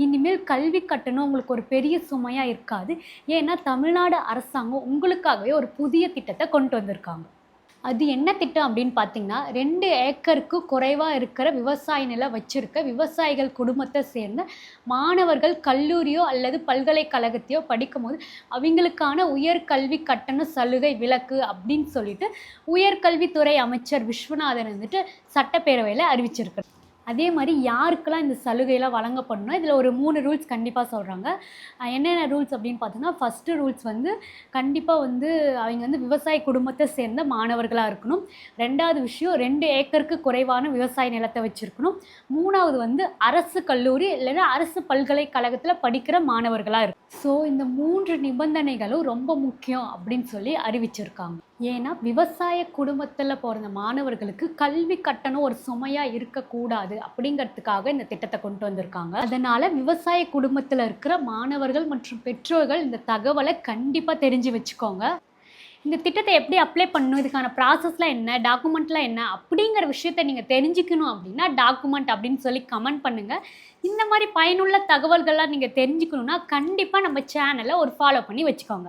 இனிமேல் கல்வி கட்டணம் உங்களுக்கு ஒரு பெரிய சுமையாக இருக்காது. ஏன்னா தமிழ்நாடு அரசாங்கம் உங்களுக்காகவே ஒரு புதிய திட்டத்தை கொண்டு வந்திருக்காங்க. அது என்ன திட்டம் அப்படின்னு பார்த்தீங்கன்னா, 2 ஏக்கருக்கு குறைவா இருக்கிற விவசாய நிலம் வச்சிருக்க விவசாயிகள் குடும்பத்தை சேர்ந்த மாணவர்கள் கல்லூரியோ அல்லது பல்கலைக்கழகத்தையோ படிக்கும்போது, அவிங்களுக்கான உயர்கல்வி கட்டண சலுகை விலக்கு அப்படின்னு சொல்லிட்டு, உயர்கல்வித்துறை அமைச்சர் விஸ்வநாதன் வந்துட்டு சட்டப்பேரவையில அறிவிச்சிருக்காரு. அதே மாரி யாருக்கெல்லாம் இந்த சலுகைலாம் வழங்கப்படணும், இதில ஒரு 3 ரூல்ஸ் கண்டிப்பா சொல்றாங்க. என்னென்ன ரூல்ஸ் அப்படின்னு பார்த்தீங்கன்னா, ஃபர்ஸ்ட்டு ரூல்ஸ் வந்து கண்டிப்பா வந்து அவைங்க வந்து விவசாய குடும்பத்தை சேர்ந்த மாணவர்களா இருக்கணும். 2வது விஷயம் 2 ஏக்கருக்கு குறைவான விவசாய நிலத்த வச்சிருக்கணும். 3வது வந்து அரசு கல்லூரி இல்லைன்னா அரசு பல்கலைக்கழகத்தில படிக்கிற மாணவர்களா இருக்கணும். ஸோ இந்த 3 நிபந்தனைகளும் ரொம்ப முக்கியம் அப்படின்னு சொல்லி அறிவிச்சிருக்காங்க. ஏன்னா விவசாய குடும்பத்தில் பிறந்த மாணவர்களுக்கு கல்வி கட்டணம் ஒரு சுமையா இருக்கக்கூடாது அப்படிங்கிறதுக்காக இந்த திட்டத்தை கொண்டு வந்திருக்காங்க. அதனால விவசாய குடும்பத்தில் இருக்கிற மாணவர்கள் மற்றும் பெற்றோர்கள் இந்த தகவலை கண்டிப்பா தெரிஞ்சு வச்சுக்கோங்க. இந்த திட்டத்தை எப்படி அப்ளை பண்ணணும், இதுக்கான ப்ராசஸ்லாம் என்ன, டாக்குமெண்ட்லாம் என்ன அப்படிங்கிற விஷயத்தை நீங்கள் தெரிஞ்சுக்கணும் அப்படின்னா டாக்குமெண்ட் அப்படின்னு சொல்லி கமெண்ட் பண்ணுங்கள். இந்த மாதிரி பயனுள்ள தகவல்கள்லாம் நீங்கள் தெரிஞ்சுக்கணுன்னா கண்டிப்பாக நம்ம சேனலை ஒரு ஃபாலோ பண்ணி வச்சுக்கோங்க.